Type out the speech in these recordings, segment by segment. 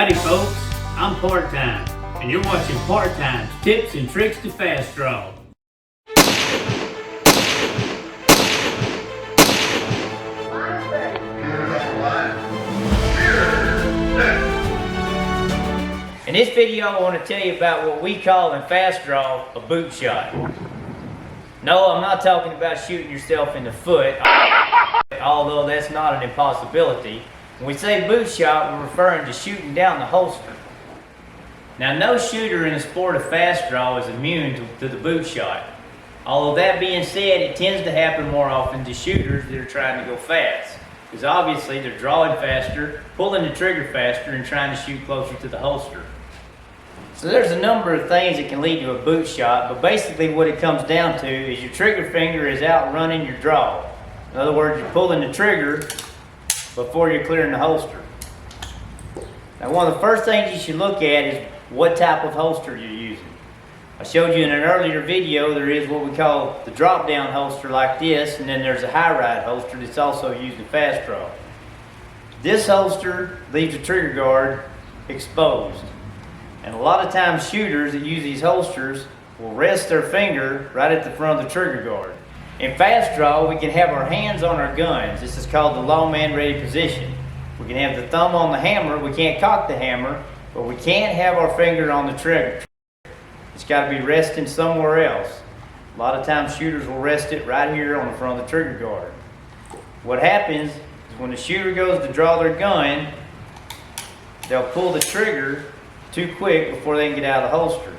Howdy folks, I'm Parttime, and you're watching Parttime's Tips and Tricks to Fast Draw. In this video I want to tell you about what we call in fast draw a boot shot. No, I'm not talking about shooting yourself in the foot, although that's not an impossibility. When we say boot shot, we're referring to shooting down the holster. Now, no shooter in the sport of fast draw is immune to the boot shot. Although that being said, it tends to happen more often to shooters that are trying to go fast. Because obviously they're drawing faster, pulling the trigger faster, and trying to shoot closer to the holster. So there's a number of things that can lead to a boot shot, but basically what it comes down to is your trigger finger is outrunning your draw. In other words, you're pulling the trigger before you're clearing the holster. Now, one of the first things you should look at is what type of holster you're using. I showed you in an earlier video there is what we call the drop down holster like this, and then there's a high ride holster that's also used in fast draw. This holster leaves the trigger guard exposed. And a lot of times shooters that use these holsters will rest their finger right at the front of the trigger guard. In fast draw, we can have our hands on our guns. This is called the lawman ready position. We can have the thumb on the hammer. We can't cock the hammer, but we can't have our finger on the trigger. It's got to be resting somewhere else. A lot of times shooters will rest it right here on the front of the trigger guard. What happens is when the shooter goes to draw their gun, they'll pull the trigger too quick before they can get out of the holster.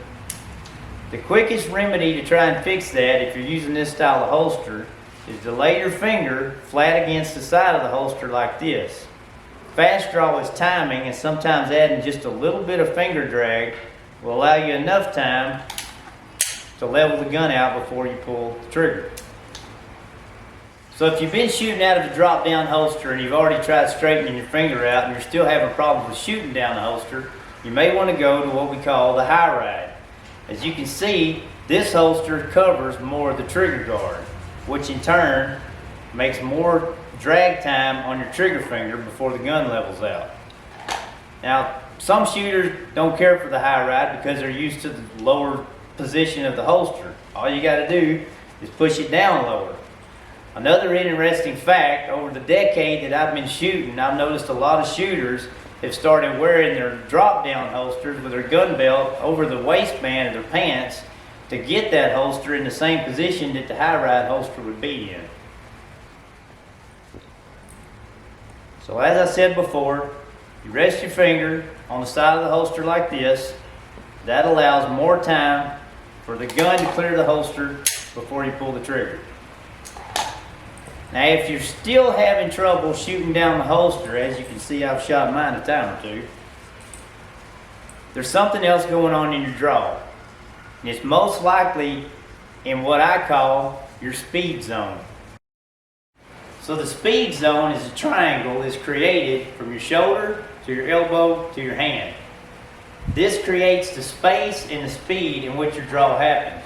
The quickest remedy to try and fix that if you're using this style of holster is to lay your finger flat against the side of the holster like this. Fast draw is timing, and sometimes adding just a little bit of finger drag will allow you enough time to level the gun out before you pull the trigger. So if you've been shooting out of a drop down holster and you've already tried straightening your finger out and you're still having problems with shooting down the holster, you may want to go to what we call the high ride. As you can see, this holster covers more of the trigger guard, which in turn makes more drag time on your trigger finger before the gun levels out. Now, some shooters don't care for the high ride because they're used to the lower position of the holster. All you got to do is push it down lower. Another interesting fact, over the decade that I've been shooting, I've noticed a lot of shooters have started wearing their drop-down holsters with their gun belt over the waistband of their pants to get that holster in the same position that the high-ride holster would be in. So as I said before, you rest your finger on the side of the holster like this. That allows more time for the gun to clear the holster before you pull the trigger. Now, if you're still having trouble shooting down the holster, as you can see I've shot mine a time or two, there's something else going on in your draw. And it's most likely in what I call your speed zone. So the speed zone is a triangle that's created from your shoulder to your elbow to your hand. This creates the space and the speed in which your draw happens.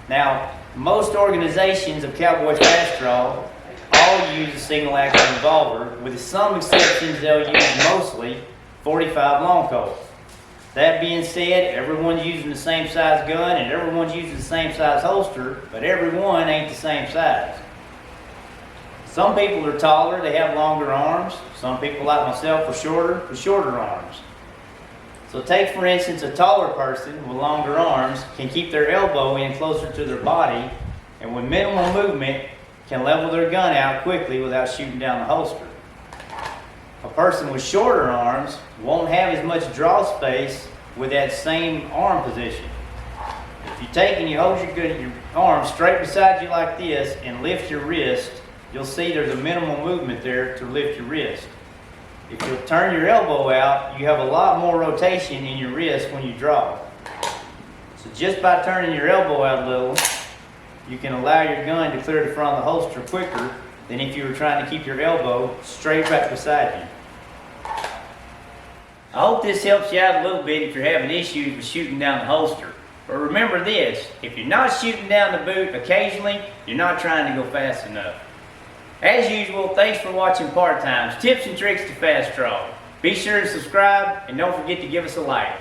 Now, most organizations of cowboy fast draw all use a single action revolver. With some exceptions, they'll use mostly 45 long Colts. That being said, everyone's using the same size gun and everyone's using the same size holster, but everyone ain't the same size. Some people are taller, they have longer arms. Some people like myself are shorter with shorter arms. So take, for instance, a taller person with longer arms can keep their elbow in closer to their body, and with minimal movement can level their gun out quickly without shooting down the holster. A person with shorter arms won't have as much draw space with that same arm position. If you take and you hold your arm straight beside you like this and lift your wrist, you'll see there's a minimal movement there to lift your wrist. If you'll turn your elbow out, you have a lot more rotation in your wrist when you draw. So just by turning your elbow out a little, you can allow your gun to clear the front of the holster quicker than if you were trying to keep your elbow straight right beside you. I hope this helps you out a little bit if you're having issues with shooting down the holster. But remember this, if you're not shooting down the boot occasionally, you're not trying to go fast enough. As usual, thanks for watching Parttime's Tips and Tricks to Fast Draw. Be sure to subscribe and don't forget to give us a like.